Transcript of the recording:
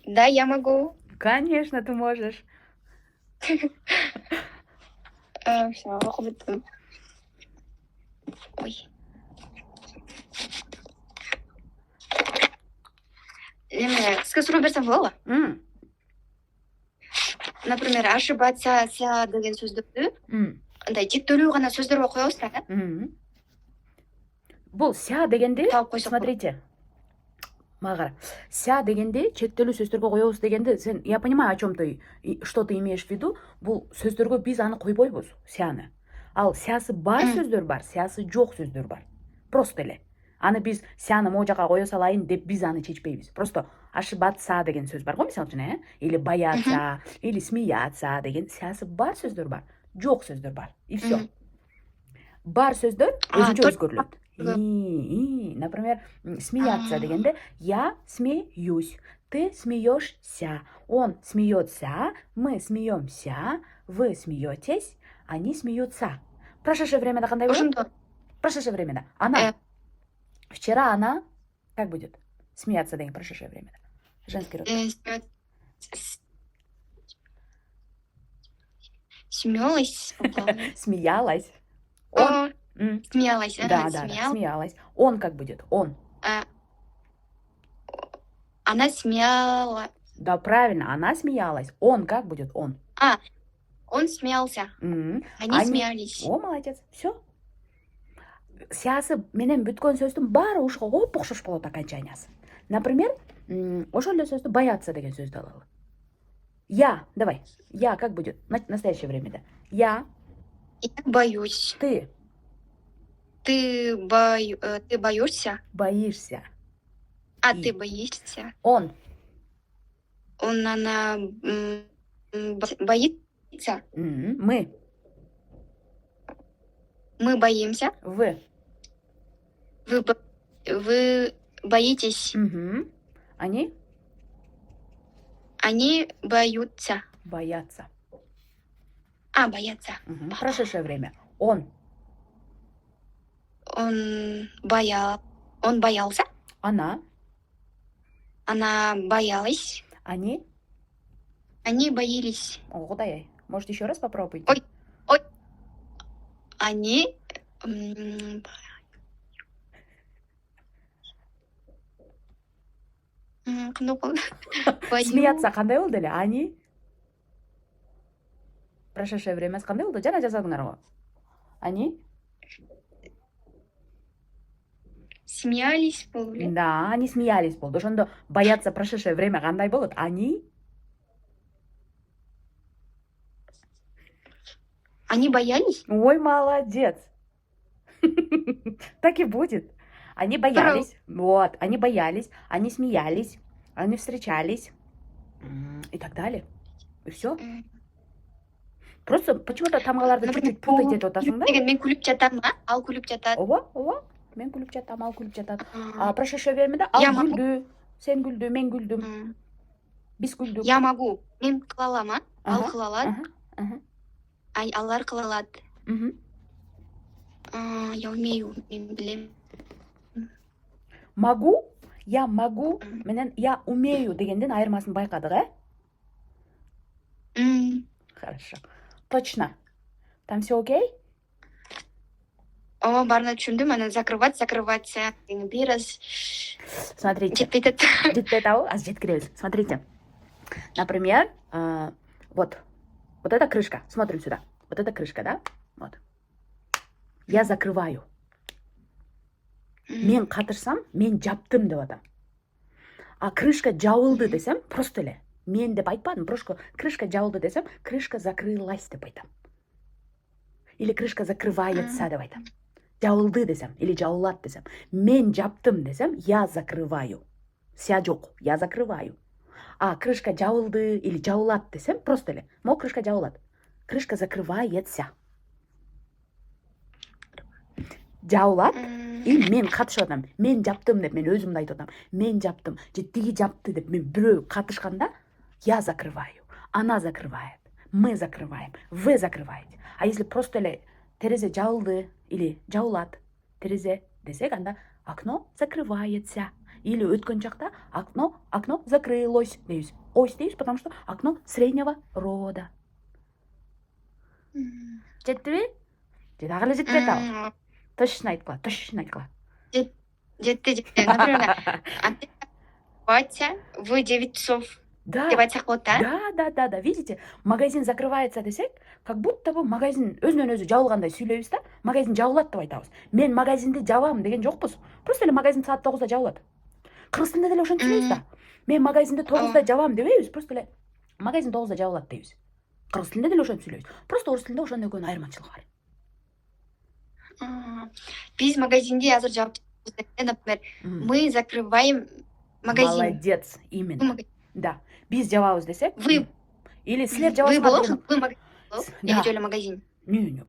Да, я могу. Конечно, ты можешь. Все, оқып. Ой. Сізге сұрау берсем болады ма? Например, ошибаться деген сөздерді андай тектөлүү гана сөздөргө коебуз да. Бул ся дегенде, Тауып койсок смотрите, мага ся дегенде чектелүү сөздөргө коебуз дегенде, сен, я понимаю, о чем ты, что ты имеешь в виду. Бул сөздөргө биз аны койбойбуз, сяны. Ал сясы бар сөздөр бар, сясы жок сөздөр бар. Просто эле. Аны биз сяны могу жака кое салайын деп биз аны чечпейбиз. Просто ошибаться деген сөз бар го, мисалы үчүн, или бояться, или смеяться деген сясы бар сөздөр бар, жок сөздөр бар. И все. Бар сөздөр өзүнчө өзгөрүлөт. Например, смеяться дегенде я смеюсь, ты смеешься, он смеется, мы смеемся, вы смеетесь, они смеются. Прошедшее время кандай болот? Прошедшее время. Она. Вчера она как будет? Смеяться деген прошедшее время. Женский род. Смеялась. Смеялась. Он смеялась. Да, смеялась. Он как будет? Он. Она смеялась. Да, правильно, она смеялась. Он как будет? Он. Он смеялся. Они смеялись. О, молодец. Все. Сясы менен бүткөн сөздүн баары ушуга оп-окшош болот окончаниясы. Например, ошол эле сөздү бояться деген сөздү алалы. Я, давай. Я как будет? Настоящее времяда. Я боюсь. Ты боишься? Боишься. Ты боишься? Он. Она боится? Мы боимся? Вы боитесь? Они боятся. Боятся. Боятся. Прошедшее время. Он боялся? Она боялась? Они боялись. О, Кудай. Может, еще раз попробуйте? Ой. Они смеяться кандай болду эле? Они прошедшее время кандай болду? Жана жазадыңар го. Они смеялись болду эле. Да, они смеялись болду. Ошондо бояться прошедшее время кандай болот? Они боялись? Ой, молодец. Так и будет. Они боялись. Вот, они боялись, они смеялись, они встречались и так далее. И все. Просто почему-то тамгаларды чуть-чуть путать эту атасың да? Мен күлүп жатам, ал күлүп жатат. Ооба. Мен күлүп жатам, ал күлүп жатат. Прошедшее времяда ал күлдү, сен күлдү, мен күлдүм. Биз күлдүк. Я могу. Мен кыла алам, ал кыла алат. Алар кыла алат. Я умею, мен билем. Могу, я могу менен я умею дегендин айырмасын байкадык, Хорошо. Точно. Там все окей? Баарына түшүндүм. Анан закрывать дегенди раз. Смотрите. Жетпей атабы? Азыр жеткиребиз. Смотрите. Например, вот эта крышка. Смотрим сюда. Вот эта крышка, да? Вот. Я закрываю. Мен катышсам, мен жаптым деп атам. А крышка жабылды десем, просто эле. Мен деп айтпадым, просто крышка жабылды десем, крышка закрылась деп айтам. Или крышка закрывается деп айтам. Жабылды десем, или жабылат десем. Мен жаптым десем, я закрываю. Ся жок, я закрываю. А крышка жабылды или жабылат десем, просто эле. Могу крышка жабылат. Крышка закрывается. Жабылат. И мен катышып атам. Мен жаптым деп мен өзүмдү айтып атам. Мен жаптым. Же тиги жапты деп мен бирөө катышканда, я закрываю. Она закрывает. Мы закрываем. Вы закрываете. А если просто эле терезе жабылды или жабылат, терезе десек, анда окно закрывается или өткөн чакта окно закрылось дейбиз. Ось дейбиз, потому что окно среднего рода. Жеттиби? Дагы эле жетпей атабы. Точно айткыла, точно айткыла. Жетти. Например, в 9 часов Да. деп айтсак болот да? Да. Видите, магазин закрывается десек, как будто бы магазин өзүнөн өзү жабылгандай сүйлөйбүз да. Магазин жабылат деп айтабыз. Мен магазинди жабам деген жокпуз. Просто эле магазин саат 9-да жабылат. Кыргыз тилинде деле ошентип сүйлөйбүз да. Мен магазинди 9-да жабам дебейбиз, просто эле магазин 9-да жабылат дейбиз. Кыргыз тилинде деле ошентип сүйлөйбүз. Просто орус тилинде ошондой экөөнүн айырмачылыгы бар. Биз магазинди азыр жаап жатабыз. Например, мы закрываем магазин. Молодец, именно. Да. Биз жабабыз десек, или силер Вы жабасыңар болосуңуз, вы магазин или жолу магазин? Не.